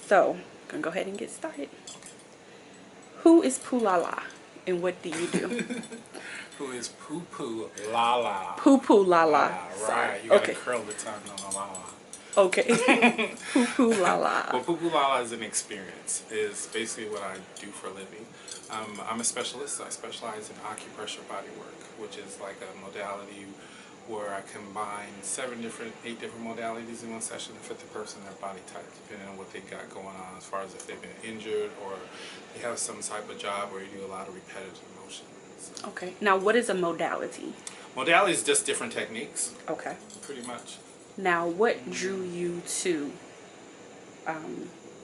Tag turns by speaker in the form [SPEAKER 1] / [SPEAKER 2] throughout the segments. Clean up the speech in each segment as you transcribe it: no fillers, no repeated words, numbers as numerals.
[SPEAKER 1] So, I'm gonna go ahead and get started. Who is PooPooLaLa and what do you do?
[SPEAKER 2] Who is PooPooLaLa?
[SPEAKER 1] PooPooLaLa.
[SPEAKER 2] La,
[SPEAKER 1] Sorry.
[SPEAKER 2] right. You gotta
[SPEAKER 1] Okay.
[SPEAKER 2] curl the tongue on la la.
[SPEAKER 1] Okay. PooPooLaLa.
[SPEAKER 2] Well, PooPooLaLa is an experience. Is basically what I do for a living. I'm a specialist. I specialize in acupressure body work, which is like a modality where I combine 8 different modalities in one session to fit the person, their body type, depending on what they got going on, as far as if they've been injured or they have some type of job where you do a lot of repetitive motions.
[SPEAKER 1] Okay. Now, what is a modality?
[SPEAKER 2] Modality is just different techniques,
[SPEAKER 1] Okay.
[SPEAKER 2] pretty much.
[SPEAKER 1] Now, what drew you to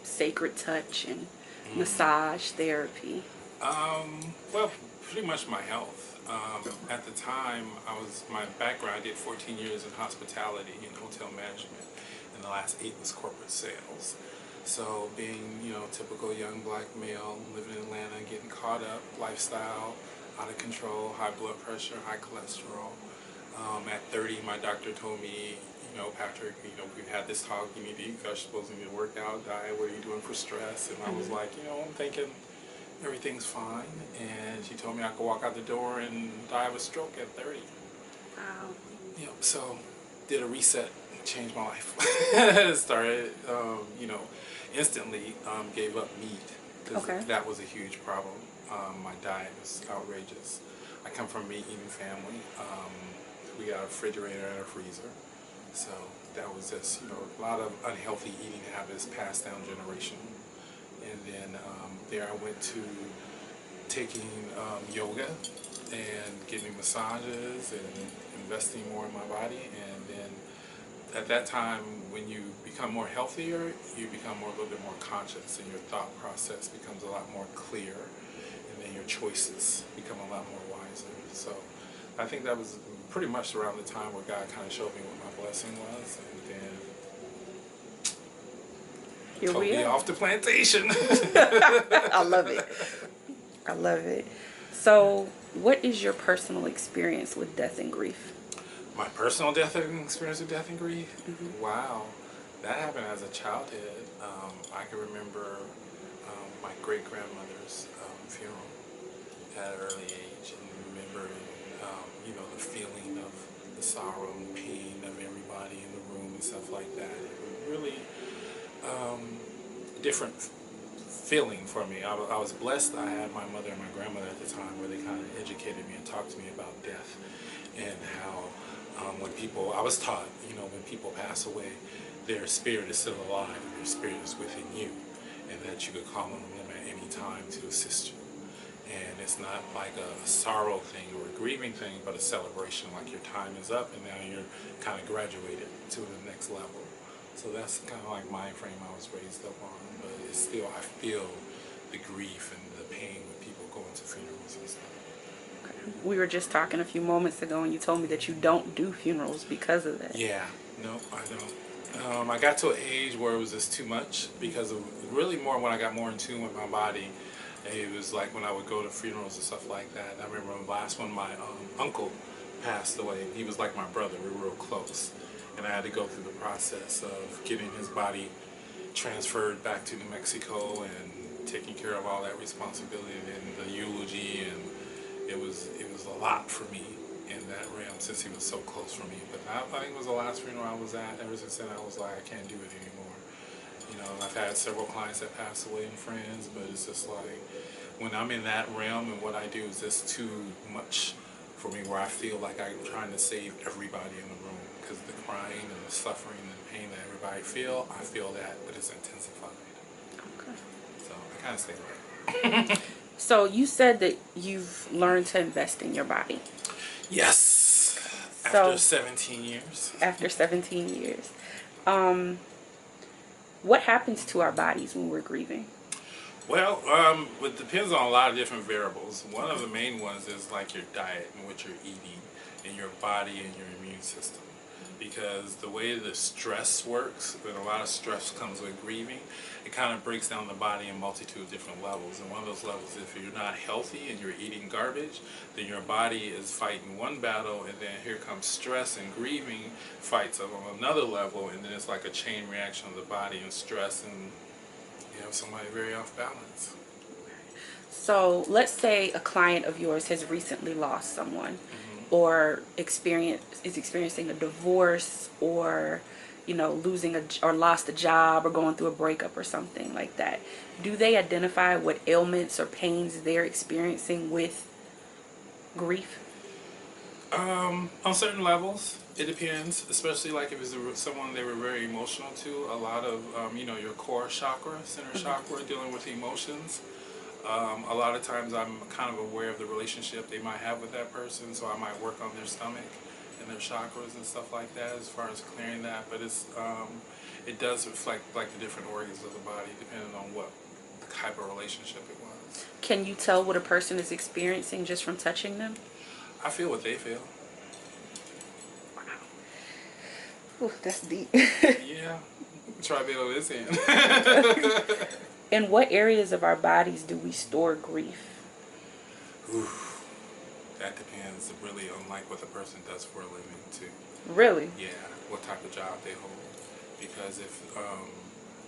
[SPEAKER 1] sacred touch and massage therapy?
[SPEAKER 2] Well, pretty much my health. At the time, my background, I did 14 years in hospitality and hotel management, and the last 8 was corporate sales. So being, typical young black male, living in Atlanta, getting caught up, lifestyle, out of control, high blood pressure, high cholesterol. At 30, my doctor told me, Patrick, we've had this talk, you need to eat vegetables, you need to work out, diet, what are you doing for stress? And I was like, I'm thinking everything's fine. And she told me I could walk out the door and die of a stroke at 30.
[SPEAKER 1] Wow.
[SPEAKER 2] So did a reset, changed my life. Started, instantly gave up meat because that was a huge problem. My diet was outrageous. I come from a meat-eating family. We got a refrigerator and a freezer. So that was just, a lot of unhealthy eating habits passed down generation. And then there I went to taking yoga and getting massages and investing more in my body. And then at that time, when you become more healthier, you become a little bit more conscious, and your thought process becomes a lot more clear, and then your choices become a lot more wiser. So I think that was pretty much around the time where God kind of showed me what my blessing was, and then told me off the plantation.
[SPEAKER 1] I love it. I love it. So, what is your personal experience with death and grief?
[SPEAKER 2] My personal experience with death and grief? Wow. That happened as a childhood. I can remember my great-grandmother's funeral at an early age, and remembering, the feeling of the sorrow and pain of everybody in the room and stuff like that. It was really different feeling for me. I was blessed. I had my mother and my grandmother at the time where they kind of educated me and talked to me about death and how I was taught, when people pass away, their spirit is still alive and their spirit is within you, and that you could call on them at any time to assist you. And it's not like a sorrow thing or a grieving thing, but a celebration, like your time is up and now you're kind of graduated to the next level. So that's kind of like my frame I was raised up on, but it's still, I feel the grief and the pain when people go into funerals and stuff.
[SPEAKER 1] We were just talking a few moments ago, and you told me that you don't do funerals because of that.
[SPEAKER 2] Yeah, no, I don't. I got to an age where it was just too much, because of really more when I got more in tune with my body. It was like when I would go to funerals and stuff like that. I remember the last one, my uncle passed away. He was like my brother. We were real close. And I had to go through the process of getting his body transferred back to New Mexico and taking care of all that responsibility and the eulogy, and it was a lot for me in that realm since he was so close for me. But I think it was the last funeral I was at. Ever since then, I was like, I can't do it anymore. I've had several clients that passed away and friends, but it's just like when I'm in that realm and what I do is just too much for me, where I feel like I'm trying to save everybody in the room, because the crying and the suffering and the pain that everybody I feel that, but it's intensified.
[SPEAKER 1] Okay.
[SPEAKER 2] So I kind of stay away.
[SPEAKER 1] So you said that you've learned to invest in your body.
[SPEAKER 2] Yes. After 17 years.
[SPEAKER 1] After 17 years. What happens to our bodies when we're grieving?
[SPEAKER 2] Well, it depends on a lot of different variables. One of the main ones is like your diet and what you're eating and your body and your immune system. Because the way the stress works, and a lot of stress comes with grieving, it kind of breaks down the body in a multitude of different levels. And one of those levels, if you're not healthy and you're eating garbage, then your body is fighting one battle, and then here comes stress and grieving fights on another level, and then it's like a chain reaction of the body and stress and You have somebody very off balance.
[SPEAKER 1] So let's say a client of yours has recently lost someone, or is experiencing a divorce, or losing or lost a job, or going through a breakup or something like that. Do they identify what ailments or pains they're experiencing with grief?
[SPEAKER 2] On certain levels, it depends. Especially like if it's someone they were very emotional to. A lot of your core chakra, center chakra, dealing with emotions. A lot of times I'm kind of aware of the relationship they might have with that person, so I might work on their stomach and their chakras and stuff like that as far as clearing that. But it does reflect like the different organs of the body depending on what type of relationship it was.
[SPEAKER 1] Can you tell what a person is experiencing just from touching them?
[SPEAKER 2] I feel what they feel.
[SPEAKER 1] Ooh, that's deep.
[SPEAKER 2] Yeah, try to be on this end.
[SPEAKER 1] In what areas of our bodies do we store grief?
[SPEAKER 2] Ooh, that depends really on like what the person does for a living too.
[SPEAKER 1] Really?
[SPEAKER 2] Yeah, what type of job they hold. Because if,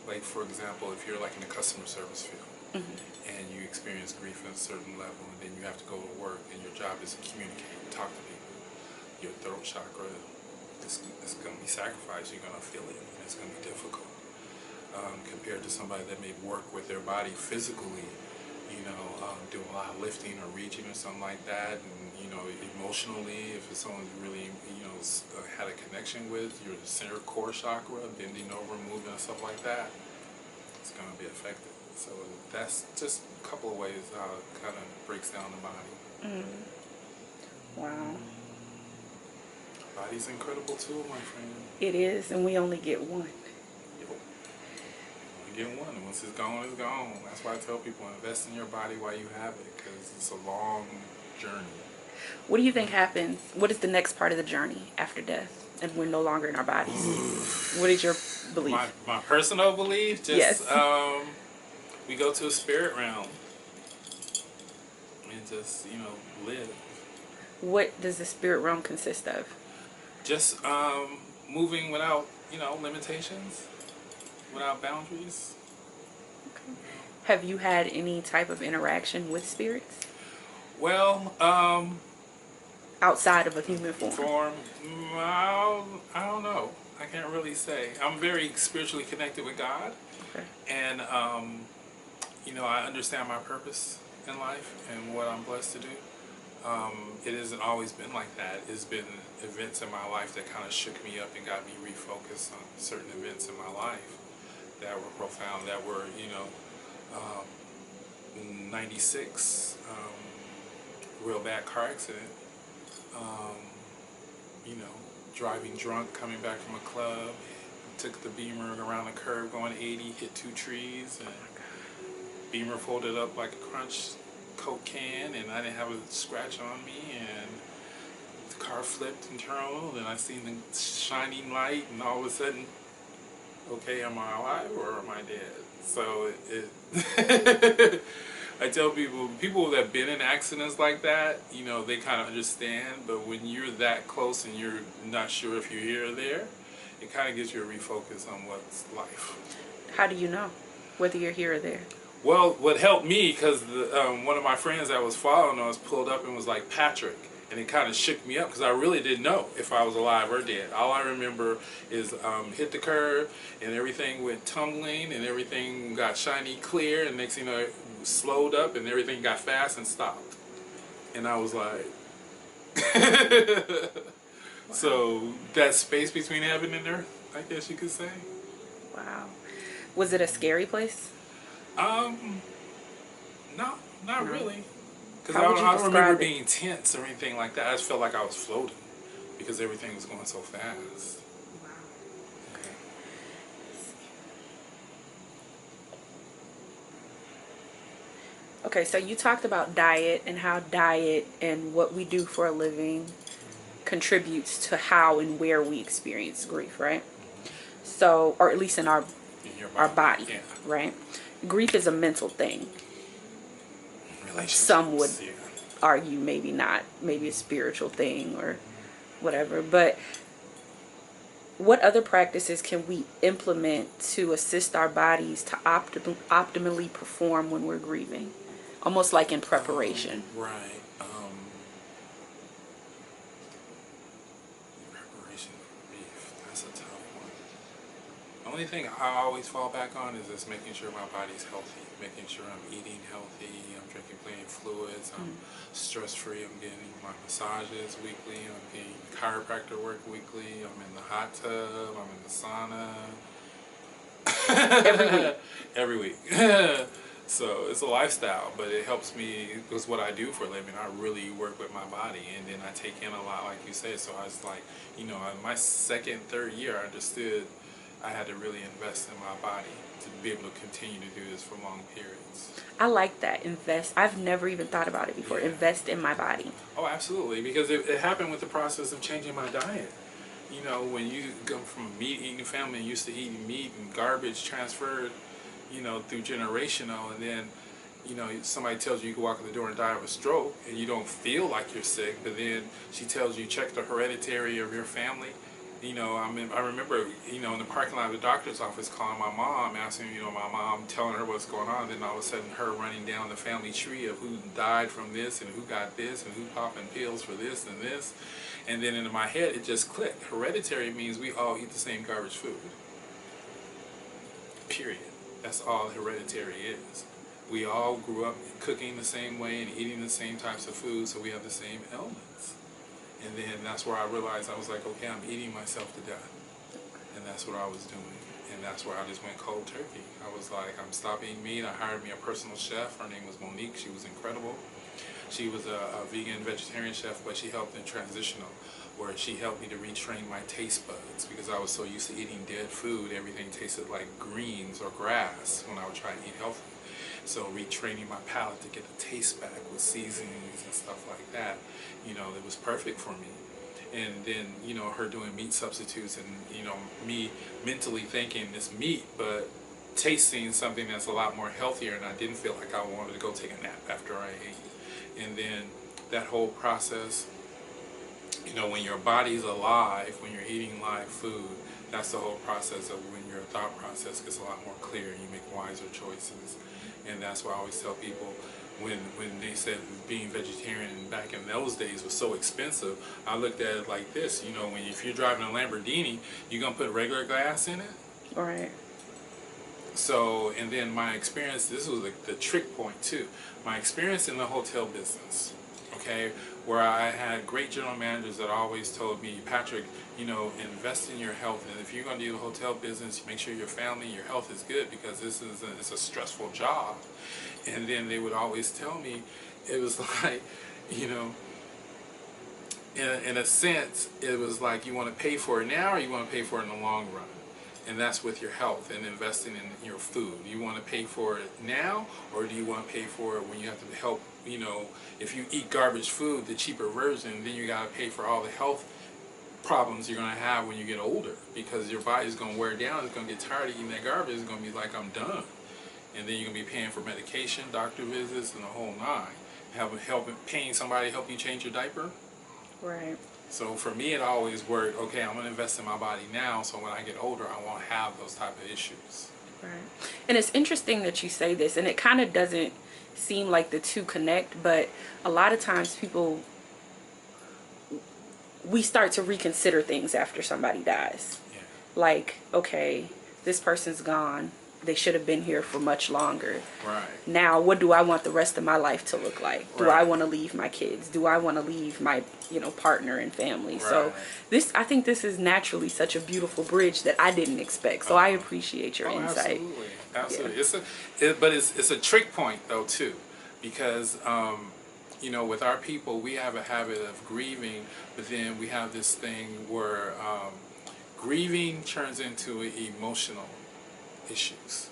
[SPEAKER 2] like for example, if you're like in the customer service field and you experience grief at a certain level, and then you have to go to work and your job is to communicate and talk to people, your throat chakra is going to be sacrificed. You're going to feel it, and it's going to be difficult. Compared to somebody that may work with their body physically, doing a lot of lifting or reaching or something like that, and emotionally, if it's someone you really had a connection with, your center core chakra, bending over, moving, and stuff like that, it's going to be affected. So that's just a couple of ways how it kind of breaks down the body.
[SPEAKER 1] Wow.
[SPEAKER 2] Body's incredible too, my friend.
[SPEAKER 1] It is, and we only get one.
[SPEAKER 2] Get one, and once it's gone, it's gone. That's why I tell people, invest in your body while you have it, because it's a long journey.
[SPEAKER 1] What do you think happens? What is the next part of the journey after death, and we're no longer in our bodies? What is your belief?
[SPEAKER 2] My personal belief, just
[SPEAKER 1] yes.
[SPEAKER 2] We go to a spirit realm and just live.
[SPEAKER 1] What does the spirit realm consist of?
[SPEAKER 2] Just moving without limitations. Without boundaries.
[SPEAKER 1] Okay. Have you had any type of interaction with spirits?
[SPEAKER 2] Well,
[SPEAKER 1] outside of a human form?
[SPEAKER 2] I don't know. I can't really say. I'm very spiritually connected with God.
[SPEAKER 1] Okay.
[SPEAKER 2] And, I understand my purpose in life and what I'm blessed to do. It hasn't always been like that. It's been events in my life that kind of shook me up and got me refocused on certain events in my life that were profound, that were, 96, real bad car accident, driving drunk, coming back from a club, took the Beamer around the curve going 80, hit 2 trees, and Beamer folded up like a Crunch Coke can, and I didn't have a scratch on me, and the car flipped and turned, and I seen the shining light, and all of a sudden, okay, am I alive or am I dead? So I tell people that have been in accidents like that, they kind of understand, but when you're that close and you're not sure if you're here or there, it kind of gives you a refocus on what's life.
[SPEAKER 1] How do you know whether you're here or there?
[SPEAKER 2] Well, what helped me, because one of my friends that was following us pulled up and was like, Patrick. And it kind of shook me up because I really didn't know if I was alive or dead. All I remember is hit the curb and everything went tumbling and everything got shiny clear, and next thing you know, it slowed up and everything got fast and stopped. And I was like, wow. So that space between heaven and earth, I guess you could say.
[SPEAKER 1] Wow. Was it a scary place?
[SPEAKER 2] No, not really. Because
[SPEAKER 1] How would
[SPEAKER 2] I
[SPEAKER 1] you
[SPEAKER 2] don't
[SPEAKER 1] describe
[SPEAKER 2] remember
[SPEAKER 1] it?
[SPEAKER 2] being tense or anything like that. I just felt like I was floating because everything was going so fast.
[SPEAKER 1] Wow.
[SPEAKER 2] Okay.
[SPEAKER 1] Okay, so you talked about diet and how diet and what we do for a living contributes to how and where we experience grief, right? So, or at least in our body,
[SPEAKER 2] yeah.
[SPEAKER 1] right? Grief is a mental thing. Some would argue maybe not, maybe a spiritual thing or whatever, but what other practices can we implement to assist our bodies to optimally perform when we're grieving? Almost like in preparation.
[SPEAKER 2] Right. Preparation for grief. That's a tough one. The only thing I always fall back on is just making sure my body's healthy, making sure I'm eating healthy, I'm drinking plenty of fluids, I'm stress-free, I'm getting my massages weekly, I'm getting chiropractor work weekly, I'm in the hot tub, I'm in the sauna.
[SPEAKER 1] Every week.
[SPEAKER 2] Every week. So it's a lifestyle, but it helps me because what I do for a living, I really work with my body, and then I take in a lot, like you said. So I was like, in my second, third year, I understood I had to really invest in my body to be able to continue to do this for long periods.
[SPEAKER 1] I like that. Invest. I've never even thought about it before.
[SPEAKER 2] Yeah.
[SPEAKER 1] Invest in my body.
[SPEAKER 2] Oh, absolutely, because it happened with the process of changing my diet. When you come from a meat-eating family and used to eating meat and garbage transferred, through generational, and then, somebody tells you can walk in the door and die of a stroke, and you don't feel like you're sick, but then she tells you check the hereditary of your family. I remember, in the parking lot of the doctor's office calling my mom, asking, my mom, telling her what's going on, then all of a sudden her running down the family tree of who died from this and who got this and who popping pills for this and this. And then in my head, it just clicked. Hereditary means we all eat the same garbage food. Period. That's all hereditary is. We all grew up cooking the same way and eating the same types of food, so we have the same ailments. And then that's where I realized, I was like, okay, I'm eating myself to death. And that's what I was doing. And that's where I just went cold turkey. I was like, I'm stopping eating meat. I hired me a personal chef. Her name was Monique. She was incredible. She was a vegan vegetarian chef, but she helped in transitional, where she helped me to retrain my taste buds, because I was so used to eating dead food. Everything tasted like greens or grass when I would try to eat healthy. So retraining my palate to get the taste back with seasonings and stuff like that, it was perfect for me. And then, her doing meat substitutes, and, me mentally thinking it's meat, but tasting something that's a lot more healthier, and I didn't feel like I wanted to go take a nap after I ate. And then that whole process, when your body's alive, when you're eating live food, that's the whole process of when your thought process gets a lot more clear and you make wiser choices. And that's why I always tell people, when they said being vegetarian back in those days was so expensive, I looked at it like this, if you're driving a Lamborghini, you're going to put regular glass in it?
[SPEAKER 1] All right.
[SPEAKER 2] So, and then my experience, this was the trick point too, my experience in the hotel business, okay, where I had great general managers that always told me, Patrick, invest in your health, and if you're going to do the hotel business, make sure your family, your health is good, because it's a stressful job. And then they would always tell me, it was like, in a sense, it was like, you want to pay for it now or you want to pay for it in the long run? And that's with your health and investing in your food. You want to pay for it now, or do you want to pay for it when you have to help, if you eat garbage food, the cheaper version, then you got to pay for all the health problems you're going to have when you get older, because your body's going to wear down, it's going to get tired of eating that garbage, it's going to be like, I'm done. And then you're going to be paying for medication, doctor visits, and the whole nine. Paying somebody to help you change your diaper.
[SPEAKER 1] Right.
[SPEAKER 2] So for me, it always worked, okay, I'm going to invest in my body now, so when I get older, I won't have those type of issues.
[SPEAKER 1] Right. And it's interesting that you say this, and it kind of doesn't seem like the two connect, but a lot of times we start to reconsider things after somebody dies.
[SPEAKER 2] Yeah.
[SPEAKER 1] Like, okay, this person's gone. They should have been here for much longer.
[SPEAKER 2] Right.
[SPEAKER 1] Now, what do I want the rest of my life to look like? Do I want to leave my kids? Do I want to leave my, partner and family? Right. So I think this is naturally such a beautiful bridge that I didn't expect. So I appreciate your insight.
[SPEAKER 2] Absolutely. Yeah. But it's a trick point though too, because with our people, we have a habit of grieving, but then we have this thing where grieving turns into emotional issues,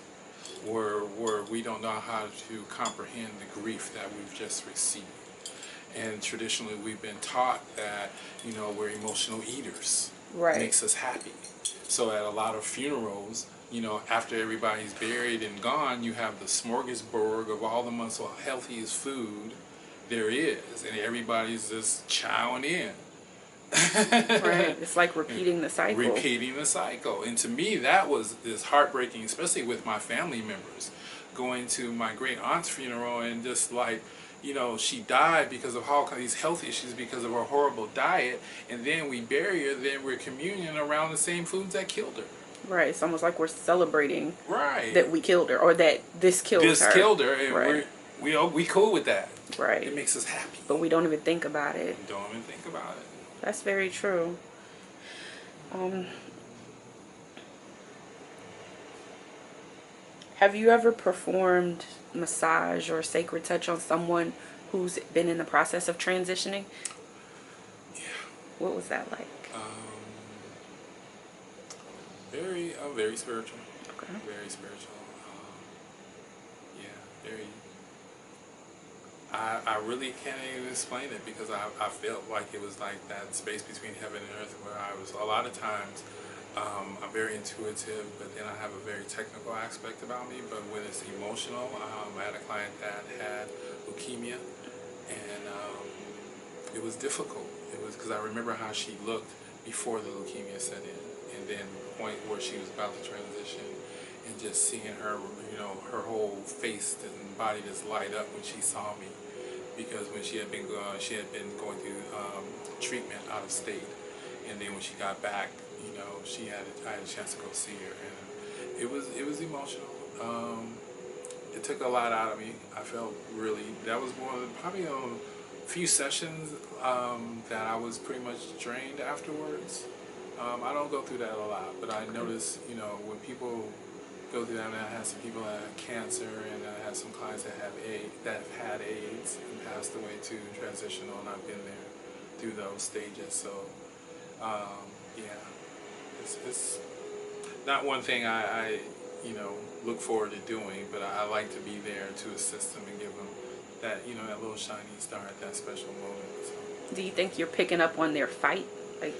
[SPEAKER 2] where we don't know how to comprehend the grief that we've just received. And traditionally we've been taught that, we're emotional eaters.
[SPEAKER 1] Right.
[SPEAKER 2] It makes us happy. So at a lot of funerals, after everybody's buried and gone, you have the smorgasbord of all the most healthiest food there is, and everybody's just chowing in.
[SPEAKER 1] Right. It's like repeating the cycle.
[SPEAKER 2] Repeating the cycle. And to me, that was this heartbreaking, especially with my family members. Going to my great aunt's funeral and just like, you know, she died because of all these health issues because of her horrible diet. And then we bury her, then we're communing around the same foods that killed her.
[SPEAKER 1] Right. It's almost like we're celebrating
[SPEAKER 2] right.
[SPEAKER 1] that we killed her or that this killed her.
[SPEAKER 2] This killed her. And
[SPEAKER 1] right.
[SPEAKER 2] we cool with that.
[SPEAKER 1] Right.
[SPEAKER 2] It makes us happy.
[SPEAKER 1] But we don't even think about it.
[SPEAKER 2] We don't even think about it.
[SPEAKER 1] That's very true. Have you ever performed massage or sacred touch on someone who's been in the process of transitioning?
[SPEAKER 2] Yeah.
[SPEAKER 1] What was that like?
[SPEAKER 2] Very spiritual.
[SPEAKER 1] Okay.
[SPEAKER 2] Very spiritual. Yeah, very. I really can't even explain it because I felt like it was like that space between heaven and earth where I was a lot of times. I'm very intuitive, but then I have a very technical aspect about me. But when it's emotional, I had a client that had leukemia, and it was difficult. It was because I remember how she looked before the leukemia set in, and then the point where she was about to transition, and just seeing her, you know, her whole face and body just light up when she saw me, because when she had been going through treatment out of state, and then when she got back, you know, I had a chance to go see her, and it was emotional. It took a lot out of me. I felt really, that was probably a few sessions that I was pretty much drained afterwards. I don't go through that a lot, but I notice, you know, when people go through that, and I had some people that had cancer, and I had some clients that have had AIDS and passed away too, transitional, and I've been there through those stages. So, yeah, it's not one thing I you know, look forward to doing, but I like to be there to assist them and give them that, you know, that little shiny star at that special moment. So.
[SPEAKER 1] Do you think you're picking up on their fight, like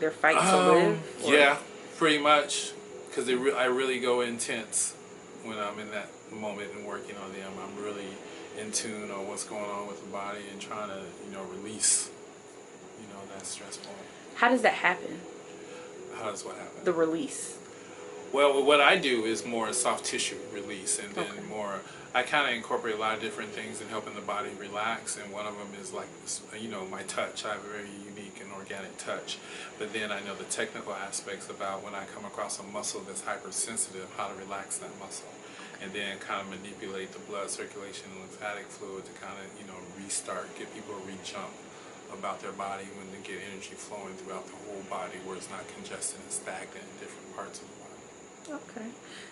[SPEAKER 1] their fight to live? Or?
[SPEAKER 2] Yeah, pretty much, because I really go intense when I'm in that moment and working on them. I'm really in tune on what's going on with the body and trying to, you know, release, you know, that stress point.
[SPEAKER 1] How does that happen?
[SPEAKER 2] How does what happen?
[SPEAKER 1] The release.
[SPEAKER 2] Well, what I do is more soft tissue release, and then more, I kind of incorporate a lot of different things in helping the body relax, and one of them is like, you know, my touch. I have a very unique and organic touch, but then I know the technical aspects about when I come across a muscle that's hypersensitive, how to relax that muscle, and then kind of manipulate the blood circulation and lymphatic fluid to kind of, you know, restart, get people to re-jump about their body when they get energy flowing throughout the whole body where it's not congested and stagnant in different parts of the body.
[SPEAKER 1] Okay.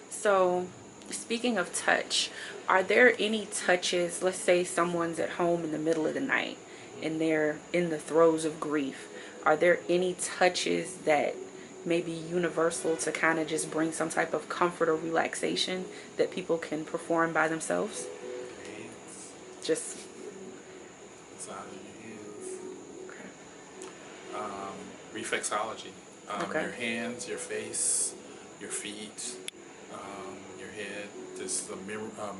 [SPEAKER 1] So, speaking of touch, are there any touches, let's say someone's at home in the middle of the night and they're in the throes of grief, are there any touches that may be universal to kind of just bring some type of comfort or relaxation that people can perform by themselves?
[SPEAKER 2] Hands.
[SPEAKER 1] Just
[SPEAKER 2] Inside of your hands.
[SPEAKER 1] Okay.
[SPEAKER 2] Reflexology.
[SPEAKER 1] Okay.
[SPEAKER 2] Your hands, your face, your feet, your head, just a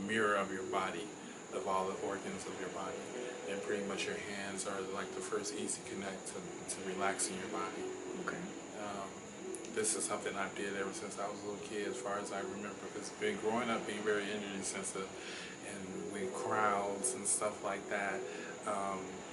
[SPEAKER 2] mirror of your body, of all the organs of your body. And pretty much your hands are like the first easy connect to relaxing your body.
[SPEAKER 1] Okay.
[SPEAKER 2] This is something I did ever since I was a little kid, as far as I remember, because been growing up being very energy sensitive, and with crowds and stuff like that.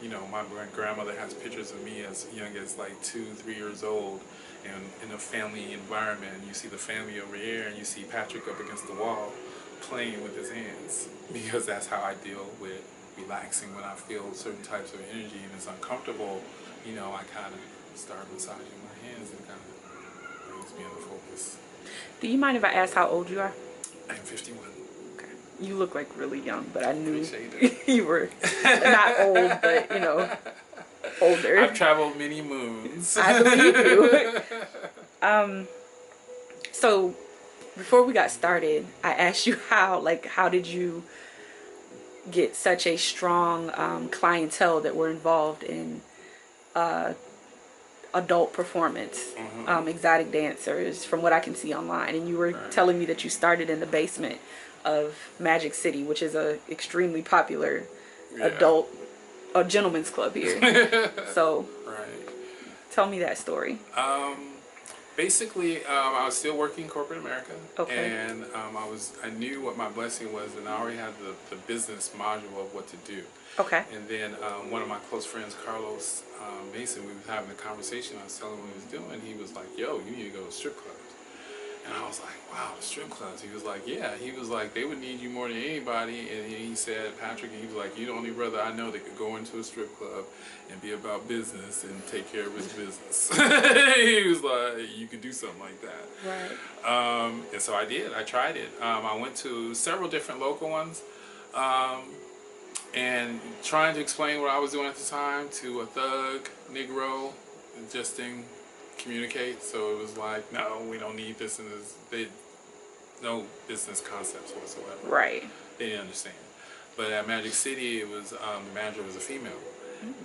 [SPEAKER 2] You know, my grandmother has pictures of me as young as like 2-3 years old, and in a family environment, and you see the family over here, and you see Patrick up against the wall playing with his hands, because that's how I deal with relaxing. When I feel certain types of energy and it's uncomfortable, you know, I kind of start massaging my hands and kind of brings me into focus.
[SPEAKER 1] Do you mind if I ask how old you are?
[SPEAKER 2] I'm 51.
[SPEAKER 1] Okay. You look like really young, but I knew
[SPEAKER 2] Appreciate
[SPEAKER 1] you were not old, but, you know, older.
[SPEAKER 2] I've traveled many moons.
[SPEAKER 1] I believe you. So before we got started, I asked you how did you get such a strong clientele that were involved in adult performance, exotic dancers, from what I can see online. And you were telling me that you started in the basement of Magic City, which is a extremely popular adult, a gentleman's club here. So Tell me that story.
[SPEAKER 2] Basically, I was still working corporate America,
[SPEAKER 1] Okay.
[SPEAKER 2] and I knew what my blessing was, and I already had the business module of what to do.
[SPEAKER 1] Okay.
[SPEAKER 2] And then one of my close friends, Carlos Mason, we was having a conversation. I was telling him what he was doing. He was like, "Yo, you need to go to strip clubs." And I was like, "Wow, the strip clubs." He was like, "Yeah." He was like, "They would need you more than anybody." And he said, "Patrick," he was like, "You're the only brother I know that could go into a strip club and be about business and take care of his business." He was like, "You could do something like that."
[SPEAKER 1] Right.
[SPEAKER 2] And so I did. I tried it. I went to several different local ones. And trying to explain what I was doing at the time to a thug, Negro, it just didn't communicate. So it was like, no, we don't need this and this. No business concepts whatsoever.
[SPEAKER 1] Right.
[SPEAKER 2] They didn't understand. But at Magic City, it was the manager was a female,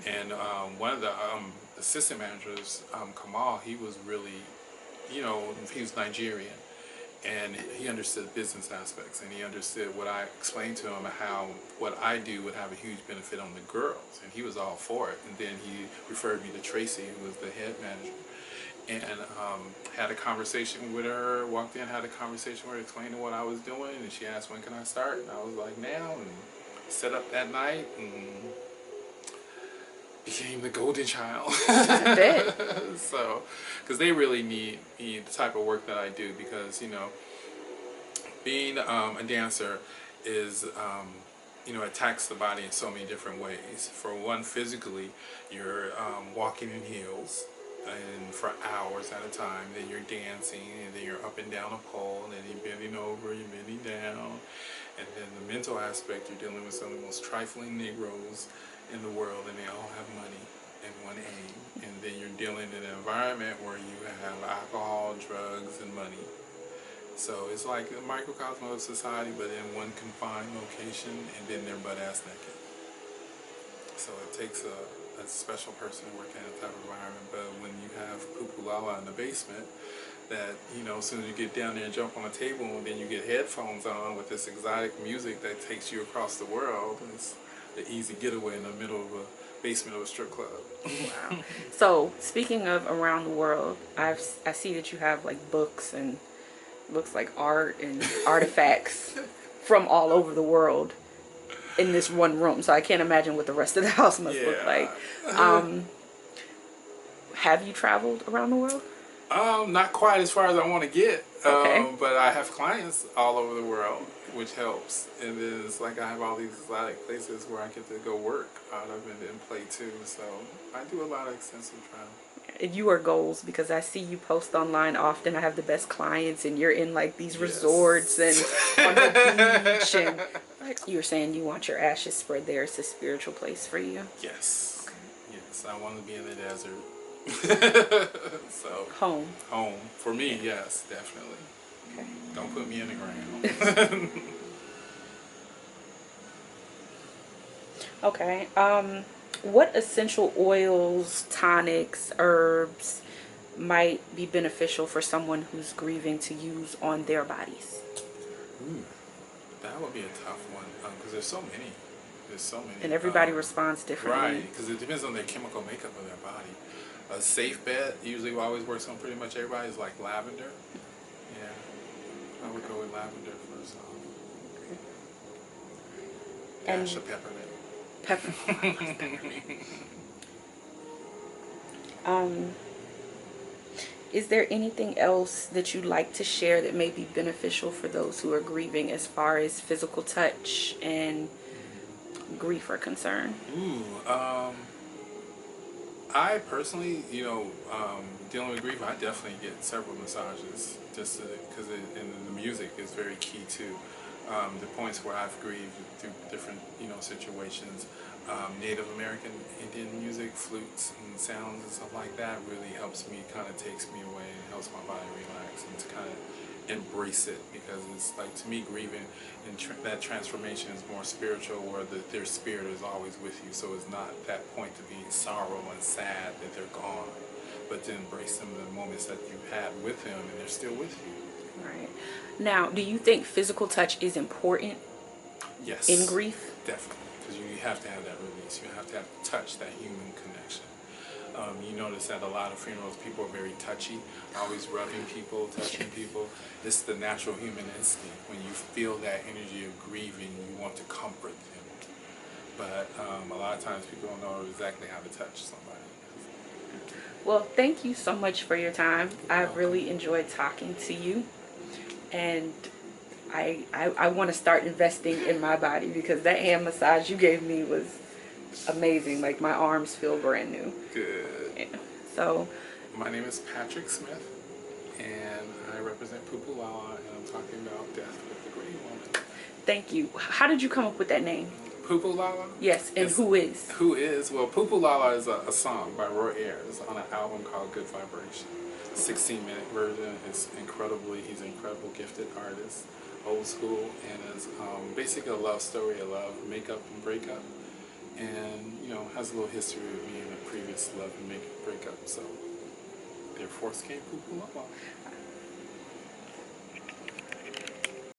[SPEAKER 2] and one of the assistant managers, Kamal, he was really, he was Nigerian. And he understood business aspects, and he understood what I explained to him, how what I do would have a huge benefit on the girls, and he was all for it. And then he referred me to Tracy, who was the head manager, and had a conversation with her, walked in, had a conversation with her, explaining what I was doing, and she asked, when can I start? And I was like, now, and set up that night, and became the golden child.
[SPEAKER 1] I bet.
[SPEAKER 2] So, because they really need the type of work that I do, because being a dancer is attacks the body in so many different ways. For one, physically, you're walking in heels and for hours at a time. Then you're dancing, and then you're up and down a pole, and then you're bending over, you're bending down, and then the mental aspect, you're dealing with some of the most trifling Negroes in the world, and they all have money and one aim. And then you're dealing in an environment where you have alcohol, drugs, and money. So it's like a microcosm of society, but in one confined location, and then they're butt ass naked. So it takes a special person to work in that type of environment. But when you have PooPooLaLa in the basement, that as soon as you get down there and jump on a table, and then you get headphones on with this exotic music that takes you across the world, it's the easy getaway in the middle of a basement of a strip club.
[SPEAKER 1] Wow. So speaking of around the world, I see that you have like books and looks like art and artifacts from all over the world in this one room. So I can't imagine what the rest of the house must look like. Have you traveled around the world?
[SPEAKER 2] Not quite as far as I want to get,
[SPEAKER 1] Okay.
[SPEAKER 2] but I have clients all over the world, which helps. And then it's like I have all these exotic places where I get to go work out of and play too. So I do a lot of extensive travel.
[SPEAKER 1] You are goals, because I see you post online often. I have the best clients, and you're in like these resorts and on the beach, and like you were saying, you want your ashes spread there. It's a spiritual place for you.
[SPEAKER 2] Yes.
[SPEAKER 1] Okay.
[SPEAKER 2] Yes, I want to be in the desert. So
[SPEAKER 1] Home.
[SPEAKER 2] home for me, yes, definitely.
[SPEAKER 1] Okay.
[SPEAKER 2] Don't put me in the ground.
[SPEAKER 1] Okay. What essential oils, tonics, herbs might be beneficial for someone who's grieving to use on their bodies?
[SPEAKER 2] That would be a tough one, because there's so many. There's so many.
[SPEAKER 1] And everybody responds differently.
[SPEAKER 2] Right, because it depends on their chemical makeup of their body. A safe bet, usually always works on pretty much everybody, is like lavender. Yeah, I would go with lavender for some.
[SPEAKER 1] And
[SPEAKER 2] Dash of peppermint.
[SPEAKER 1] pepper. Oh, I love peppermint. Is there anything else that you'd like to share that may be beneficial for those who are grieving, as far as physical touch and grief are concerned?
[SPEAKER 2] I personally, dealing with grief, I definitely get several massages, just because and the music is very key too. The points where I've grieved through different, situations. Native American Indian music, flutes and sounds and stuff like that really helps me, kind of takes me away and helps my body relax and to kind of embrace it, because it's like, to me, grieving and that transformation is more spiritual, where their spirit is always with you. So it's not that point to be sorrow and sad that they're gone, but to embrace them in the moments that you had with them and they're still with you.
[SPEAKER 1] Right. Now, do you think physical touch is important?
[SPEAKER 2] Yes.
[SPEAKER 1] In grief?
[SPEAKER 2] Definitely, because you have to have that release. You have to have touch, that human connection. You notice at a lot of funerals, people are very touchy, always rubbing people, touching people. It's the natural human instinct. When you feel that energy of grieving, you want to comfort them. But a lot of times people don't know exactly how to touch somebody.
[SPEAKER 1] Well, thank you so much for your time. I've
[SPEAKER 2] Welcome.
[SPEAKER 1] really enjoyed talking to you, and I want to start investing in my body because that hand massage you gave me was amazing. Like, my arms feel brand new.
[SPEAKER 2] Good.
[SPEAKER 1] Yeah. So,
[SPEAKER 2] My name is Patrick Smith, and I represent PooPooLaLa, and I'm talking about death with the Green Woman.
[SPEAKER 1] thank you. How did you come up with that name?
[SPEAKER 2] PooPooLaLa?
[SPEAKER 1] Yes, and who is?
[SPEAKER 2] Who is? Well, PooPooLaLa is a song by Roy Ayers on an album called Good Vibration. 16-minute version. He's an incredible gifted artist, old school, and is basically a love story, a love makeup and breakup, and has a little history of me and a previous love and breakup. So therefore came PooPooLaLa.